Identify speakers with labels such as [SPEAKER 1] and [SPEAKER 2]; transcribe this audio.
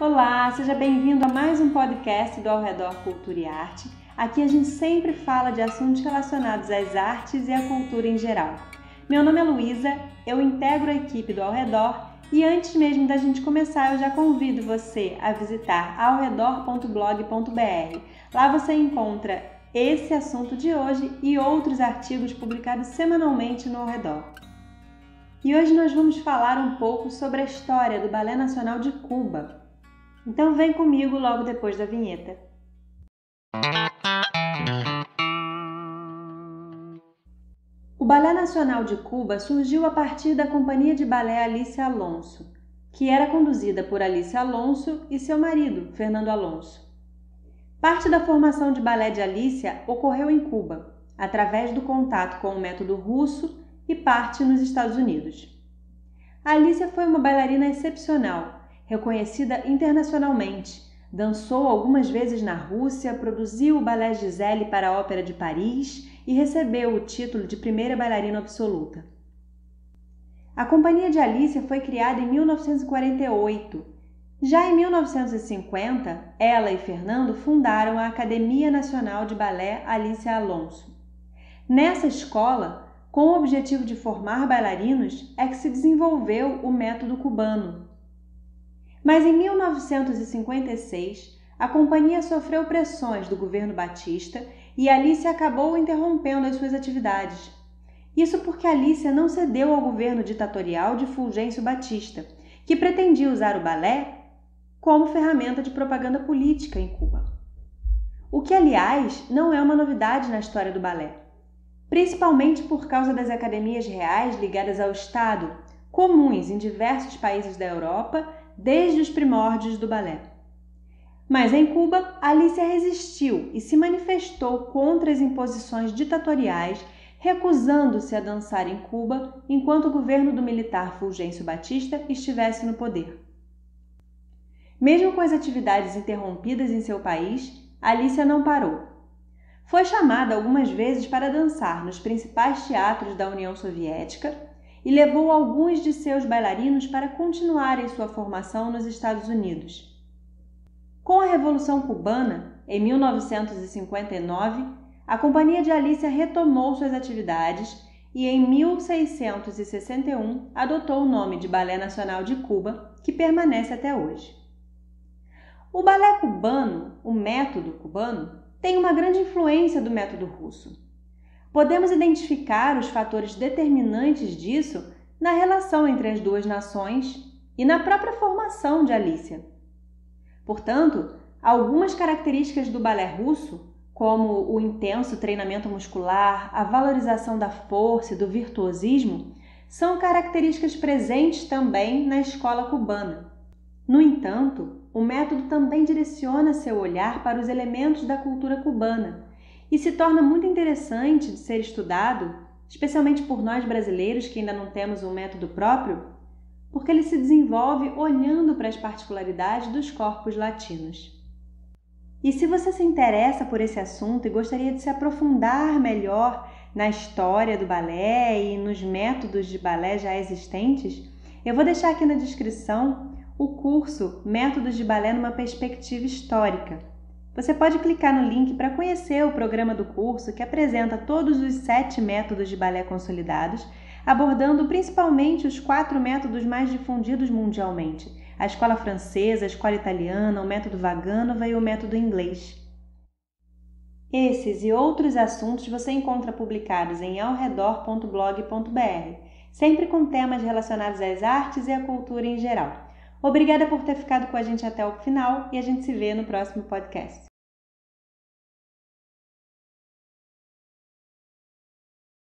[SPEAKER 1] Olá, seja bem-vindo a mais um podcast do Ao Redor Cultura e Arte. Aqui a gente sempre fala de assuntos relacionados às artes e à cultura em geral. Meu nome é Luísa, eu integro a equipe do Ao Redor e antes mesmo da gente começar eu já convido você a visitar aoredor.blog.br. Lá você encontra esse assunto de hoje e outros artigos publicados semanalmente no Ao Redor. E hoje nós vamos falar um pouco sobre a história do Balé Nacional de Cuba. Então vem comigo logo depois da vinheta. O Balé Nacional de Cuba surgiu a partir da Companhia de Balé Alicia Alonso, que era conduzida por Alicia Alonso e seu marido, Fernando Alonso. Parte da formação de balé de Alicia ocorreu em Cuba, através do contato com o método russo e parte nos Estados Unidos. A Alicia foi uma bailarina excepcional, reconhecida internacionalmente. Dançou algumas vezes na Rússia, produziu o balé Giselle para a Ópera de Paris e recebeu o título de primeira bailarina absoluta. A Companhia de Alicia foi criada em 1948. Já em 1950, ela e Fernando fundaram a Academia Nacional de Balé Alicia Alonso. Nessa escola, com o objetivo de formar bailarinos, é que se desenvolveu o método cubano. Mas em 1956, a companhia sofreu pressões do governo Batista e Alicia acabou interrompendo as suas atividades. Isso porque Alicia não cedeu ao governo ditatorial de Fulgêncio Batista, que pretendia usar o balé como ferramenta de propaganda política em Cuba. O que, aliás, não é uma novidade na história do balé, principalmente por causa das academias reais ligadas ao Estado, comuns em diversos países da Europa desde os primórdios do balé. Mas em Cuba, Alicia resistiu e se manifestou contra as imposições ditatoriais, recusando-se a dançar em Cuba enquanto o governo do militar Fulgêncio Batista estivesse no poder. Mesmo com as atividades interrompidas em seu país, Alicia não parou. Foi chamada algumas vezes para dançar nos principais teatros da União Soviética e levou alguns de seus bailarinos para continuarem sua formação nos Estados Unidos. Com a Revolução Cubana, em 1959, a Companhia de Alicia retomou suas atividades e, em 1661, adotou o nome de Balé Nacional de Cuba, que permanece até hoje. O balé cubano, o método cubano, tem uma grande influência do método russo. Podemos identificar os fatores determinantes disso na relação entre as duas nações e na própria formação de Alicia. Portanto, algumas características do balé russo, como o intenso treinamento muscular, a valorização da força e do virtuosismo, são características presentes também na escola cubana. No entanto, o método também direciona seu olhar para os elementos da cultura cubana e se torna muito interessante de ser estudado, especialmente por nós brasileiros que ainda não temos um método próprio, porque ele se desenvolve olhando para as particularidades dos corpos latinos. E se você se interessa por esse assunto e gostaria de se aprofundar melhor na história do balé e nos métodos de balé já existentes, eu vou deixar aqui na descrição o curso Métodos de Balé numa Perspectiva Histórica. Você pode clicar no link para conhecer o programa do curso que apresenta todos os 7 métodos de balé consolidados, abordando principalmente os 4 métodos mais difundidos mundialmente: a escola francesa, a escola italiana, o método Vaganova e o método inglês. Esses e outros assuntos você encontra publicados em aoredor.blog.br, sempre com temas relacionados às artes e à cultura em geral. Obrigada por ter ficado com a gente até o final e a gente se vê no próximo podcast.